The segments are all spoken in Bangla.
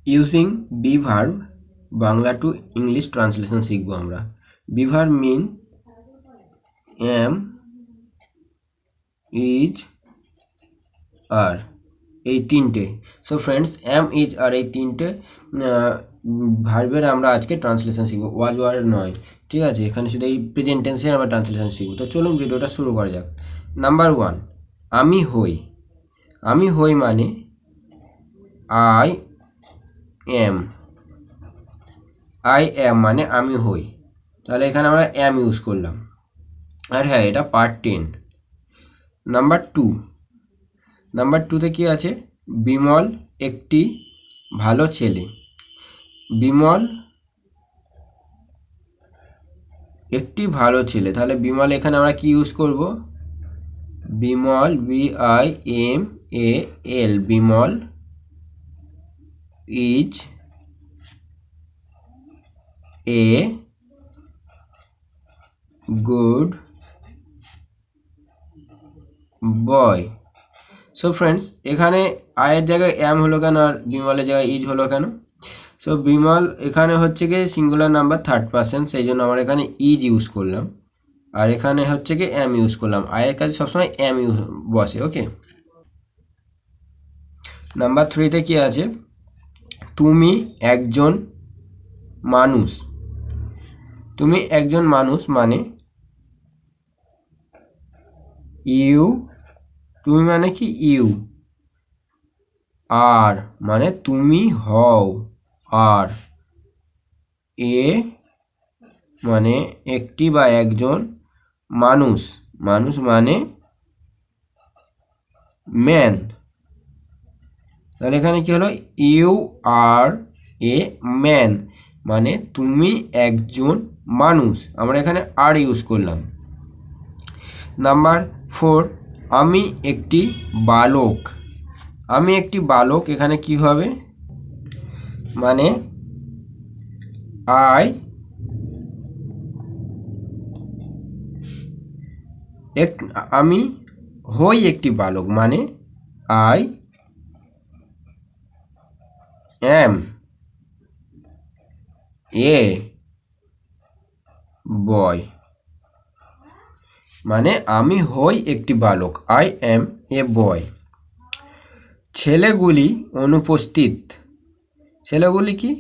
Using B verb Bangla to English translation শিখবো আমরা। B verb mean am, is, are, এই তিনটে। So friends, am, is, are এই তিনটে ভার্বের আমরা আজকে ট্রান্সলেশন শিখবো, ওয়াজ ওয়ার নয়, ঠিক আছে? এখানে শুধু এই প্রেজেন্ট টেন্সের আমরা ট্রান্সলেশন শিখবো। তো চলুন ভিডিওটা শুরু করা যাক। নাম্বার 1, আমি হই। আমি হই মানে আই এম। আই এম মানে আমি হই, তাহলে এখানে আমরা এম ইউজ করলাম। আর হ্যাঁ, এটা পার্ট 10। নাম্বার 2, নাম্বার 2তে কী আছে? বিমল একটি ভালো ছেলে। বিমল একটি ভালো ছেলে, তাহলে বিমল এখানে আমরা কি ইউজ করব? Bimal, BIMAL, Bimal is a good boy. So friends, এখানে আয়ের জায়গায় এম হলো কেন আর বিমলের জায়গায় ইজ হলো কেন? সো বিমল এখানে হচ্ছে কি সিঙ্গুলার নাম্বার, থার্ড পারসন, সেই জন্য আমরা এখানে ইজ ইউজ করলাম, আর এখানে হচ্ছে কি এম ইউজ করলাম। আয়ের কাছে সবসময় এম ইউজ বসে, ওকে। নাম্বার 3তে কি আছে? তুমি একজন মানুষ। তুমি একজন মানুষ মানে ইউ, তুমি মানে কি ইউ, আর মানে তুমি হও, আর এ মানে একটি বা একজন মানুষ, মানুষ মানে ম্যান। তাহলে এখানে কি হলো? ইউ আর এ ম্যান, মানে তুমি একজন মানুষ, আমরা এখানে আর ইউজ করলাম। নাম্বার 4, আমি একটি বালক। আমি একটি বালক, এখানে কি হবে? মানে আমি হই একটি বালক, মানে আই এম এ বয়, মানে আমি হই একটি বালক, আই এম এ বয়। ছেলেগুলি অনুপস্থিত। ছেলেগুলি কি?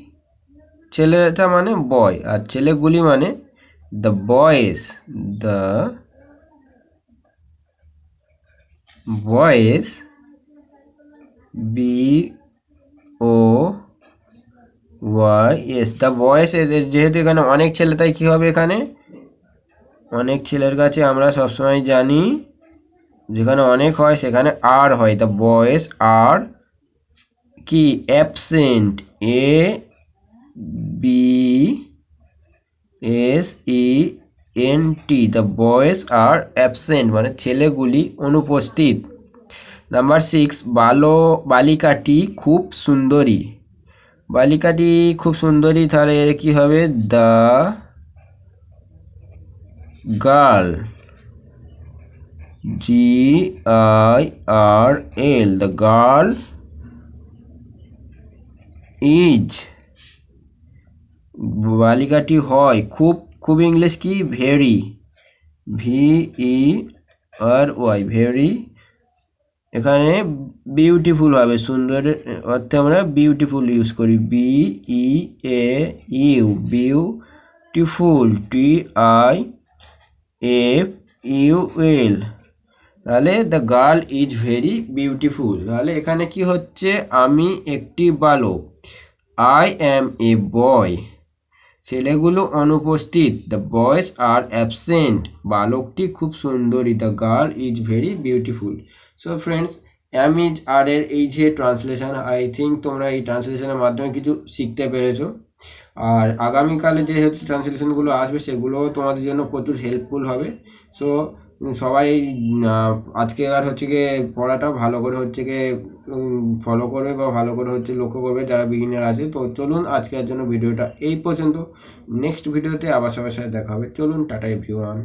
ছেলেটা মানে বয়, আর ছেলেগুলি মানে the boys, the boys, BOYS, the boys. যেহেতু এখানে অনেক ছেলে, তাই কী হবে? এখানে অনেক ছেলের কাছে আমরা সবসময় জানি যেখানে অনেক হয় সেখানে আর হয়। দ্য বয়েজ আর কি? Absent, ABSENT, the boys are absent, মানে ছেলেগুলি অনুপস্থিত। নাম্বার 6, বালিকাটি খুব সুন্দরী। বালিকাটি খুব সুন্দরী, তাহলে এর কী হবে? The girl, GIRL, the girl is, বালিকাটি হয় খুব, খুব ইংলিশ কি? Very, VERY, very. এখানে বিউটিফুল হবে, সুন্দরের অর্থে আমরা বিউটিফুল ইউজ করি, BEAU, বিউটিফুল, TIFUL, তাহলে the girl is very beautiful. তাহলে এখানে কি হচ্ছে? আমি একটি বালক, আই অ্যাম এ বয়। ছেলেগুলো অনুপস্থিত, দ্য বয়েজ আর অ্যাবসেন্ট। বালকটি খুব সুন্দরী, the girl is very beautiful. So friends, am is are এর এই যে ট্রান্সলেশন, আই থিঙ্ক তোমরা এই ট্রান্সলেশনের মাধ্যমে কিছু শিখতে পেরেছো। আর আগামীকালে যে হচ্ছে ট্রান্সলেশনগুলো আসবে সেগুলো তোমাদের জন্য প্রচুর হেল্পফুল হবে। সো সবাই আজকে আর হচ্ছে গিয়ে পড়াটা ভালো করে হচ্ছে গিয়ে ফলো করবে বা ভালো করে হচ্ছে লক্ষ্য করবে যারা বিগিনার আছে। তো চলুন আজকের জন্য ভিডিওটা এই পর্যন্ত। নেক্সট ভিডিওতে আবার সবার সাথে দেখা হবে। চলুন, টাটা এভরিওয়ান।